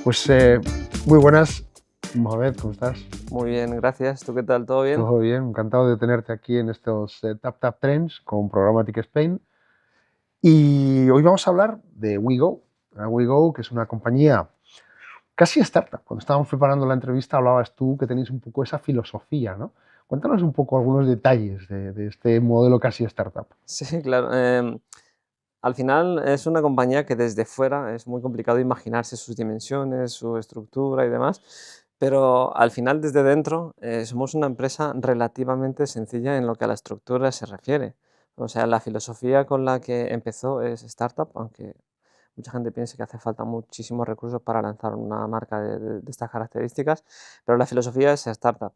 Pues muy buenas, Mohamed, ¿cómo estás? Muy bien, gracias. ¿Tú qué tal? ¿Todo bien? Todo bien, encantado de tenerte aquí en estos Tap Tap Trends con Programmatic Spain. Y hoy vamos a hablar de WeGo, WeGo, que es una compañía casi startup. Cuando estábamos preparando la entrevista hablabas tú que tenéis un poco esa filosofía, ¿no? Cuéntanos un poco algunos detalles de este modelo casi startup. Sí, claro. Al final es una compañía que desde fuera es muy complicado imaginarse sus dimensiones, su estructura y demás, pero al final desde dentro somos una empresa relativamente sencilla en lo que a la estructura se refiere. O sea, la filosofía con la que empezó es startup, aunque mucha gente piensa que hace falta muchísimos recursos para lanzar una marca de estas características, pero la filosofía es startup.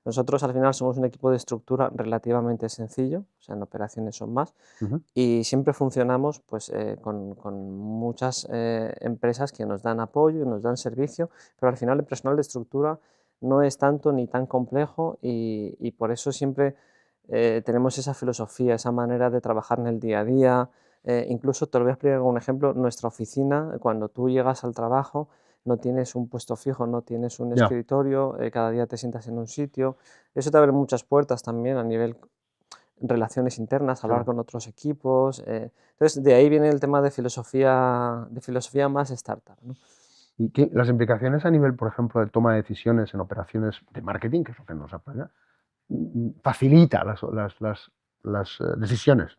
Nosotros al final somos un equipo de estructura relativamente sencillo, o sea, en operaciones son más, Ujú. y siempre funcionamos pues, con muchas empresas que nos dan apoyo y nos dan servicio, pero al final el personal de estructura no es tanto ni tan complejo y por eso siempre tenemos esa filosofía, esa manera de trabajar en el día a día. Incluso te lo voy a explicar con un ejemplo, nuestra oficina, cuando tú llegas al trabajo, no tienes un puesto fijo, no tienes un Ya, escritorio, cada día te sientas en un sitio. Eso te abre muchas puertas también a nivel relaciones internas, hablar claro. con otros equipos. Entonces, de ahí viene el tema de filosofía más startup, ¿no? ¿Y las implicaciones a nivel, por ejemplo, de toma de decisiones en operaciones de marketing, que es lo que nos apaga, facilita las decisiones?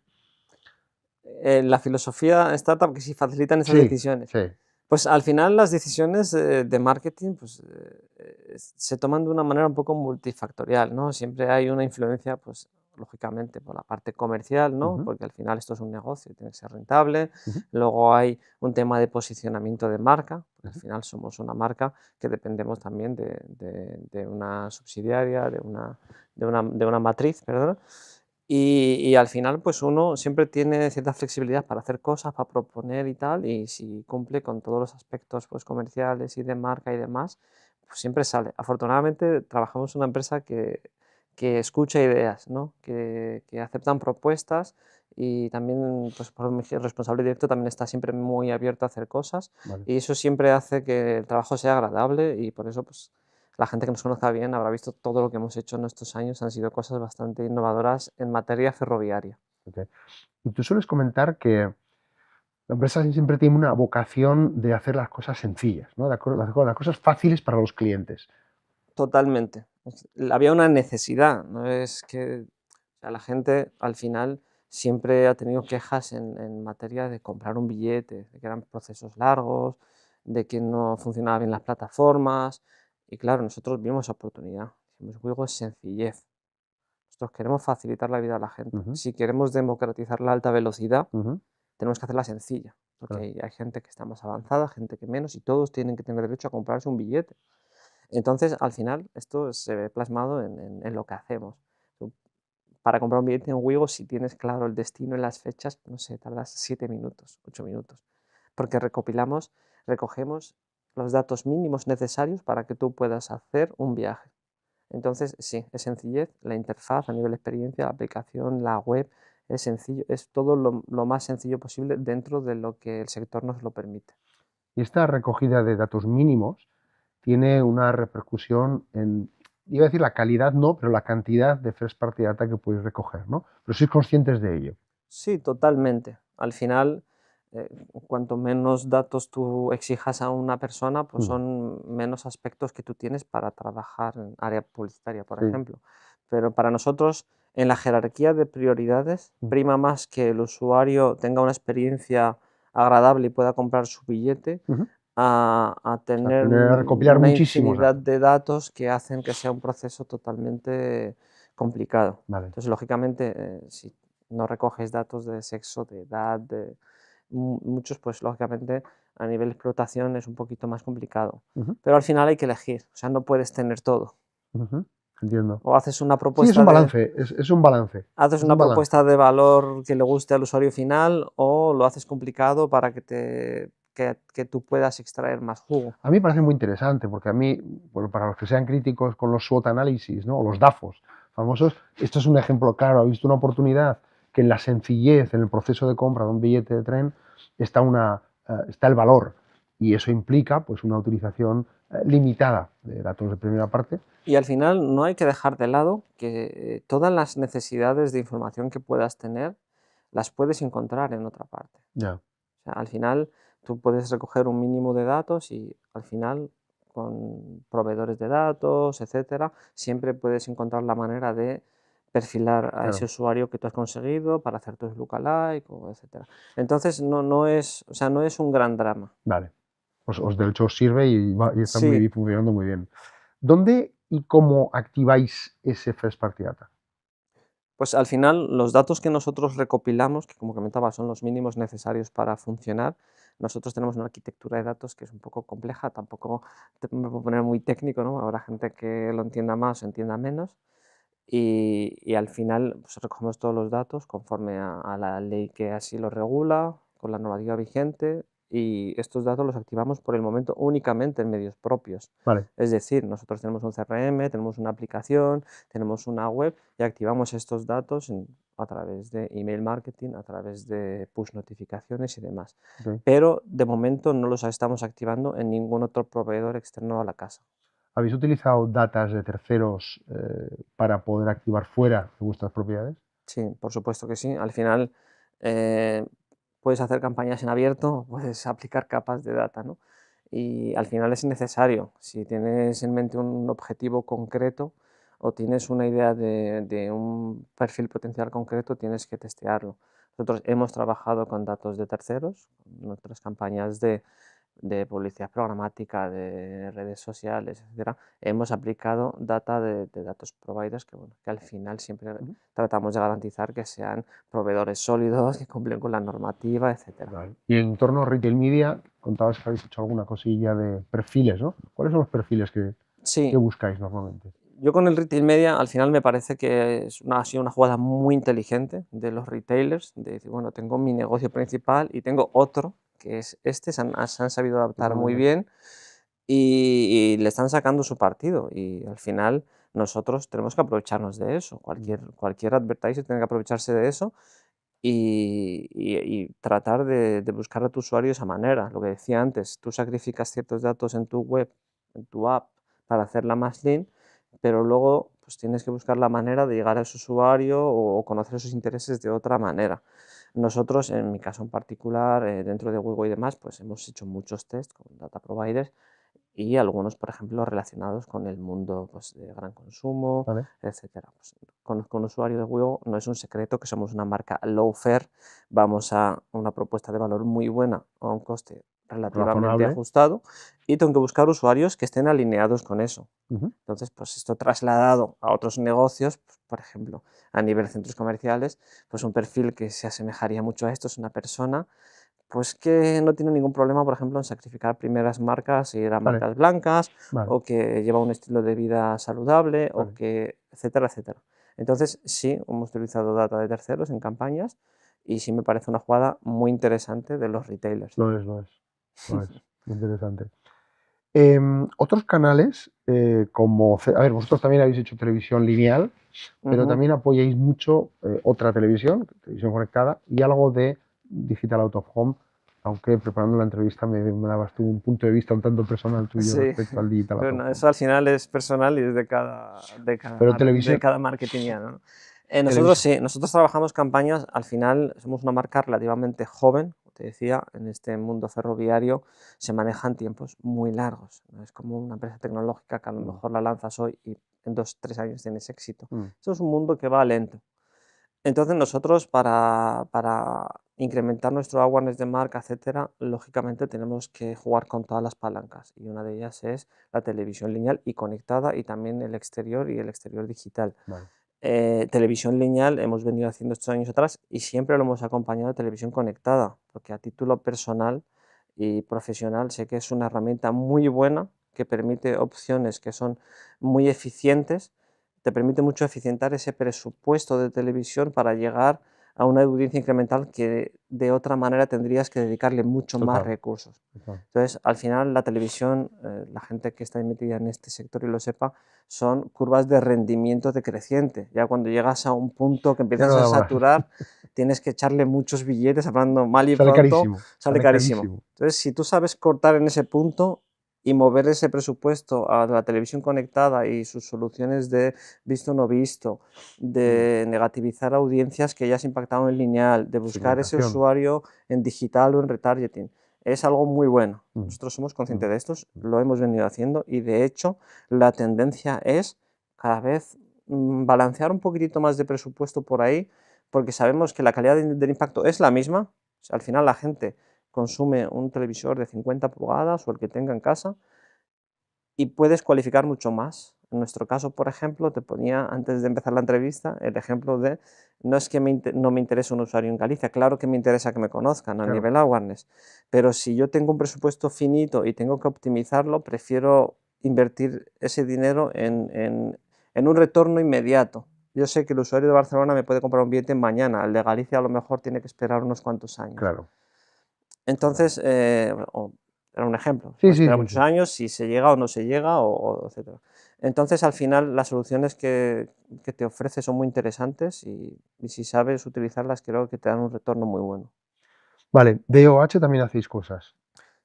La filosofía startup que sí facilitan esas Sí, decisiones. sí, Pues al final las decisiones de marketing pues, se toman de una manera un poco multifactorial, ¿no? Siempre hay una influencia, pues lógicamente, por la parte comercial, ¿no? ujú, Porque al final esto es un negocio y tiene que ser rentable. ujú, Luego hay un tema de posicionamiento de marca, porque al ujú. final somos una marca que dependemos también de una subsidiaria, de una matriz, perdón. Y al final, pues uno siempre tiene cierta flexibilidad para hacer cosas, para proponer y tal, y si cumple con todos los aspectos pues, comerciales y de marca y demás, pues siempre sale. Afortunadamente, trabajamos en una empresa que escucha ideas, ¿no? Que aceptan propuestas y también, pues por mi responsable directo, también está siempre muy abierto a hacer cosas Vale. y eso siempre hace que el trabajo sea agradable y por eso, pues la gente que nos conozca bien habrá visto todo lo que hemos hecho en estos años, han sido cosas bastante innovadoras en materia ferroviaria. Ok. Y tú sueles comentar que la empresa siempre tiene una vocación de hacer las cosas sencillas, ¿no? De hacer las cosas fáciles para los clientes. Totalmente. Había una necesidad, no es que o sea, la gente al final siempre ha tenido quejas en materia de comprar un billete, de que eran procesos largos, de que no funcionaban bien las plataformas. Y claro, nosotros vimos oportunidad. Dijimos, juego es sencillez. Nosotros queremos facilitar la vida a la gente. Ujú, Si queremos democratizar la alta velocidad, ujú, tenemos que hacerla sencilla, porque claro. hay gente que está más avanzada, gente que menos, y todos tienen que tener derecho a comprarse un billete. Entonces, al final, esto se ve plasmado en lo que hacemos. Tú, para comprar un billete en Wigo, si tienes claro el destino y las fechas, no sé, tardas 7 minutos, 8 minutos, porque recogemos los datos mínimos necesarios para que tú puedas hacer un viaje. Entonces, sí, es sencillez, la interfaz a nivel experiencia, la aplicación, la web, es sencillo, es todo lo más sencillo posible dentro de lo que el sector nos lo permite. Y esta recogida de datos mínimos tiene una repercusión en, iba a decir la calidad no, pero la cantidad de first party data que puedes recoger, ¿no? Pero sois conscientes de ello. Sí, totalmente. Al final, eh, cuanto menos datos tú exijas a una persona, pues Ujú, son menos aspectos que tú tienes para trabajar en área publicitaria, por sí. ejemplo. Pero para nosotros, en la jerarquía de prioridades, Ujú. prima más que el usuario tenga una experiencia agradable y pueda comprar su billete, Ujú. a O sea, tener tener, recopilar una muchísimos infinidad datos. de datos que hacen que sea un proceso totalmente complicado. Vale. Entonces, lógicamente, si no recoges datos de sexo, de edad, muchos, pues lógicamente a nivel de explotación es un poquito más complicado. Ujú, Pero al final hay que elegir, o sea, no puedes tener todo. ujú. Entiendo. O haces una Sí, es un propuesta de, balance, es un balance, haces es un una balance. propuesta de valor que le guste al usuario final o lo haces complicado para que tú puedas extraer más jugo. A mí me parece muy interesante porque a mí, bueno, para los que sean críticos con los SWOT análisis, ¿no? O los DAFOs famosos, esto es un ejemplo claro. Ha visto una oportunidad que en la sencillez, en el proceso de compra de un billete de tren, está el valor. y eso implica pues, una utilización limitada de datos de primera parte. Y al final no hay que dejar de lado que todas las necesidades de información que puedas tener las puedes encontrar en otra parte. Ya, O sea, al final tú puedes recoger un mínimo de datos y al final con proveedores de datos, etcétera, siempre puedes encontrar la manera de perfilar a ese claro. usuario que tú has conseguido para hacer tus lookalike, o etcétera. Entonces no es, o sea, no es un gran drama. Vale. De hecho os sirve y está Sí, funcionando muy bien. ¿Dónde y cómo activáis ese First Party Data? pues al final los datos que nosotros recopilamos, que como comentaba son los mínimos necesarios para funcionar, nosotros tenemos una arquitectura de datos que es un poco compleja, tampoco me puedo poner muy técnico, ¿no? Habrá gente que lo entienda más o entienda menos, y al final pues, recogemos todos los datos conforme a la ley que así lo regula, con la normativa vigente, y estos datos los activamos por el momento únicamente en medios propios. Vale, Es decir, nosotros tenemos un CRM, tenemos una aplicación, tenemos una web y activamos estos datos a través de email marketing, a través de push notificaciones y demás. ok. Pero de momento no los estamos activando en ningún otro proveedor externo a la casa. ¿Habéis utilizado datas de terceros para poder activar fuera de vuestras propiedades? Sí, por supuesto que sí. Al final eh, puedes hacer campañas en abierto, puedes aplicar capas de data, ¿no? Y al final es necesario. Si tienes en mente un objetivo concreto o tienes una idea de un perfil potencial concreto, tienes que testearlo. Nosotros hemos trabajado con datos de terceros, nuestras campañas de publicidad programática, de redes sociales, etcétera, hemos aplicado data de datos providers que, bueno, que al final siempre Ujú. tratamos de garantizar que sean proveedores sólidos, que cumplen con la normativa, etcétera. Vale. Y en torno a retail media, contabas que habéis hecho alguna cosilla de perfiles, ¿no? ¿Cuáles son los perfiles que Sí, buscáis normalmente? yo con el retail media al final me parece que ha sido una jugada muy inteligente de los retailers, de decir, bueno, tengo mi negocio principal y tengo otro, que es este, se han sabido adaptar muy Totalmente. bien y le están sacando su partido. Y al final nosotros tenemos que aprovecharnos de eso. Mm. Cualquier advertiser tiene que aprovecharse de eso y tratar de buscar a tu usuario de esa manera. Lo que decía antes, tú sacrificas ciertos datos en tu web, en tu app, para hacerla más lean, pero luego pues, tienes que buscar la manera de llegar a ese usuario o conocer sus intereses de otra manera. Nosotros, en mi caso en particular, dentro de Wigo y demás, pues hemos hecho muchos tests con data providers y algunos, por ejemplo, relacionados con el mundo pues, de gran consumo, Vale. etcétera. Pues, conozco un usuario de Wigo, no es un secreto que somos una marca low fare, vamos a una propuesta de valor muy buena a un coste relativamente Razonable. ajustado y tengo que buscar usuarios que estén alineados con eso. Ujú. Entonces, pues esto trasladado a otros negocios, pues, por ejemplo, a nivel centros comerciales, pues un perfil que se asemejaría mucho a esto es una persona pues que no tiene ningún problema, por ejemplo, en sacrificar primeras marcas y ir a Vale, marcas blancas, vale, o que lleva un estilo de vida saludable, o vale. que, etcétera, etcétera. Entonces, sí, hemos utilizado data de terceros en campañas y sí me parece una jugada muy interesante de los retailers. Lo es, lo es. Lo es. Muy interesante. Otros canales, a ver, vosotros también habéis hecho televisión lineal, pero Ujú. también apoyáis mucho otra televisión conectada y algo de digital out of home, aunque preparando la entrevista me dabas tú un punto de vista un tanto personal tuyo Sí, respecto al digital out of bueno, home. eso al final es personal y es Pero de televisión, cada marketingiano, ¿no? Nosotros televisión, sí, nosotros trabajamos campañas, al final somos una marca relativamente joven, como te decía, en este mundo ferroviario se manejan tiempos muy largos, no es como una empresa tecnológica que a lo mm, mejor la lanzas hoy y en 2, 3 años tienes éxito. mm, Esto es un mundo que va lento. Entonces nosotros para incrementar nuestro awareness de marca, etcétera, lógicamente tenemos que jugar con todas las palancas y una de ellas es la televisión lineal y conectada y también el exterior y el exterior digital. vale, Televisión lineal hemos venido haciendo estos años atrás y siempre lo hemos acompañado de televisión conectada, porque a título personal y profesional sé que es una herramienta muy buena que permite opciones que son muy eficientes, te permite mucho eficientar ese presupuesto de televisión para llegar a una audiencia incremental que de otra manera tendrías que dedicarle mucho más Total, recursos. total. Entonces, al final, la televisión, la gente que está metida en este sector y lo sepa, son curvas de rendimiento decreciente. Ya cuando llegas a un punto que Ya empiezas no a da más. saturar, tienes que echarle muchos billetes, hablando mal y Sale pronto, carísimo, sale sale carísimo. carísimo. Entonces, si tú sabes cortar en ese punto y mover ese presupuesto a la televisión conectada y sus soluciones de visto no visto, de negativizar audiencias que ya has impactado en lineal, de buscar ese Segmentación. usuario en digital o en retargeting, es algo muy bueno. Mm, Nosotros somos mm, conscientes de esto, mm. lo hemos venido haciendo y de hecho la tendencia es cada vez balancear un poquitito más de presupuesto por ahí, porque sabemos que la calidad del impacto es la misma. O sea, al final la gente consume un televisor de 50 pulgadas o el que tenga en casa y puedes cualificar mucho más. En nuestro caso, por ejemplo, te ponía antes de empezar la entrevista el ejemplo de no es que no me interese un usuario en Galicia, claro que me interesa que me conozcan a Claro, nivel awareness, pero si yo tengo un presupuesto finito y tengo que optimizarlo, prefiero invertir ese dinero en un retorno inmediato. Yo sé que el usuario de Barcelona me puede comprar un billete mañana, el de Galicia a lo mejor tiene que esperar unos cuantos años. claro, claro. Entonces, era un ejemplo, Sí, puede sí, esperar sí, muchos sí. años, si se llega o no se llega, etcétera. Entonces, al final, las soluciones que te ofrece son muy interesantes y si sabes utilizarlas, creo que te dan un retorno muy bueno. Vale, de OH también hacéis cosas.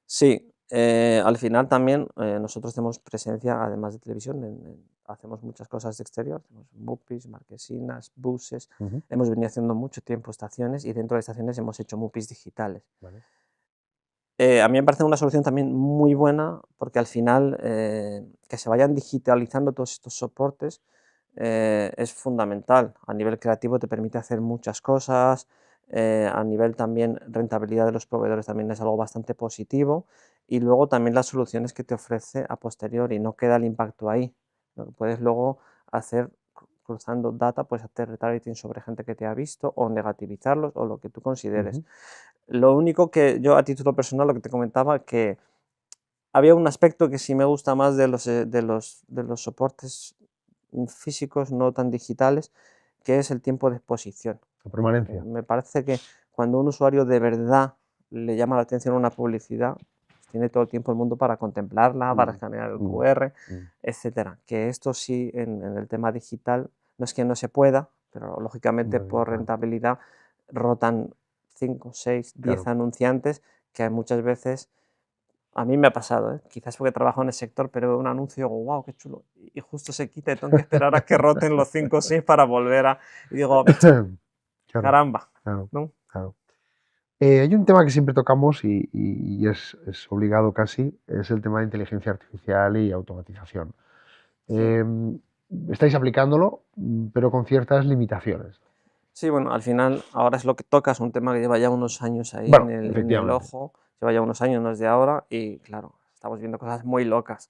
Sí, al final también nosotros tenemos presencia, además de televisión, hacemos muchas cosas de exterior, tenemos MUPIs, marquesinas, buses, Ujú, hemos venido haciendo mucho tiempo estaciones y dentro de estaciones hemos hecho MUPIs digitales. vale. A mí me parece una solución también muy buena porque al final que se vayan digitalizando todos estos soportes es fundamental. A nivel creativo te permite hacer muchas cosas, a nivel también rentabilidad de los proveedores también es algo bastante positivo y luego también las soluciones que te ofrece a posteriori, no queda el impacto ahí. Lo que puedes luego hacer cruzando data, pues hacer retargeting sobre gente que te ha visto o negativizarlos o lo que tú consideres. Ujú, Lo único que yo a título personal, lo que te comentaba, que había un aspecto que sí me gusta más de los soportes físicos, no tan digitales, que es el tiempo de exposición. la permanencia. Me parece que cuando un usuario de verdad le llama la atención una publicidad, pues tiene todo el tiempo del mundo para contemplarla, para Mm, escanear el mm, QR, mm. etcétera. Que esto sí, en el tema digital, no es que no se pueda, pero lógicamente No, por claro, rentabilidad rotan 5, 6, 10 claro. anunciantes que muchas veces, a mí me ha pasado, quizás porque trabajo en el sector, pero veo un anuncio y digo, wow, qué chulo, y justo se quita y tengo que esperar a que roten los 5 o 6 para volver a... Y digo, Claro, caramba, claro, ¿no? claro. Hay un tema que siempre tocamos y es obligado casi, es el tema de inteligencia artificial y automatización. Sí. Em, Estáis aplicándolo, pero con ciertas limitaciones. Sí, bueno, al final ahora es lo que toca, es un tema que lleva ya unos años ahí en Bueno, el efectivamente. ojo, lleva ya unos años, no es de ahora, y claro, estamos viendo cosas muy locas.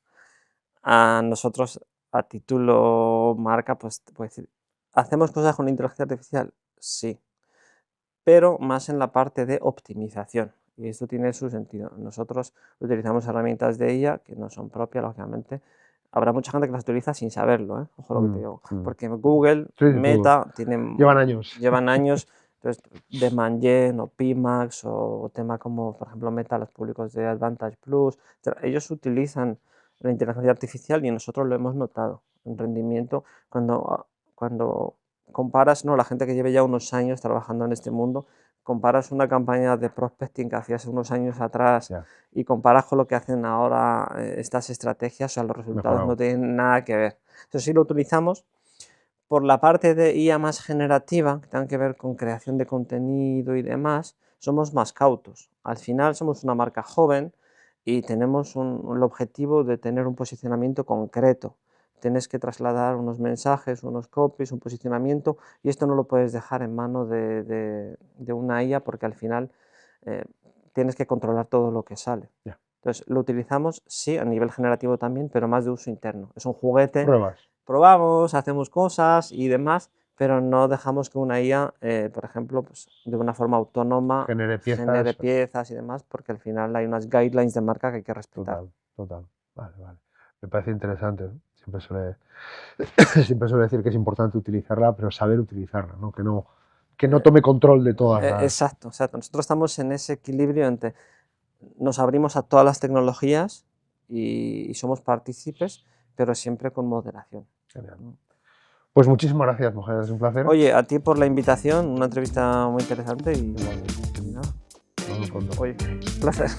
A nosotros, a título marca, pues te puedo decir, ¿hacemos cosas con inteligencia artificial? Sí, pero más en la parte de optimización. Y esto tiene su sentido. Nosotros utilizamos herramientas de ella que no son propias, lógicamente. Habrá mucha gente que las utiliza sin saberlo, ¿eh? Ojo lo que te Mm, digo. mm. Porque Google, Sí, sí, todo. Meta, Llevan años. llevan años, entonces, Demand o Pimax o tema como, por ejemplo, Meta, los públicos de Advantage Plus, etcétera, ellos utilizan la inteligencia artificial y nosotros lo hemos notado en rendimiento cuando comparas, ¿no? La gente que lleve ya unos años trabajando en este mundo, comparas una campaña de prospecting que hacías unos años atrás Ya, y comparas con lo que hacen ahora estas estrategias, o sea, los resultados no mejorado. tienen nada que ver. Eso sí lo utilizamos por la parte de IA más generativa, que tenga que ver con creación de contenido y demás, somos más cautos. Al final somos una marca joven y tenemos el objetivo de tener un posicionamiento concreto. Tienes que trasladar unos mensajes, unos copies, un posicionamiento y esto no lo puedes dejar en mano de una IA porque al final eh, tienes que controlar todo lo que sale. Ya. Entonces, lo utilizamos, sí, a nivel generativo también, pero más de uso interno. Es un juguete, Pruebas. probamos, hacemos cosas y demás, pero no dejamos que una IA, por ejemplo, pues, de una forma autónoma Genere genere piezas. piezas y demás, porque al final hay unas guidelines de marca que hay que respetar. Total, total. Vale, vale. Me parece interesante, ¿no? Siempre suele decir que es importante utilizarla, pero saber utilizarla, ¿no? Que no que no tome control de todas las... Exacto, exacto. Nosotros estamos en ese equilibrio entre nos abrimos a todas las tecnologías y somos partícipes, pero siempre con moderación. Genial. Pues muchísimas gracias, mujer, es un placer. Oye, a ti por la invitación, una entrevista muy interesante y nada. Nos vemos pronto. Oye, un placer.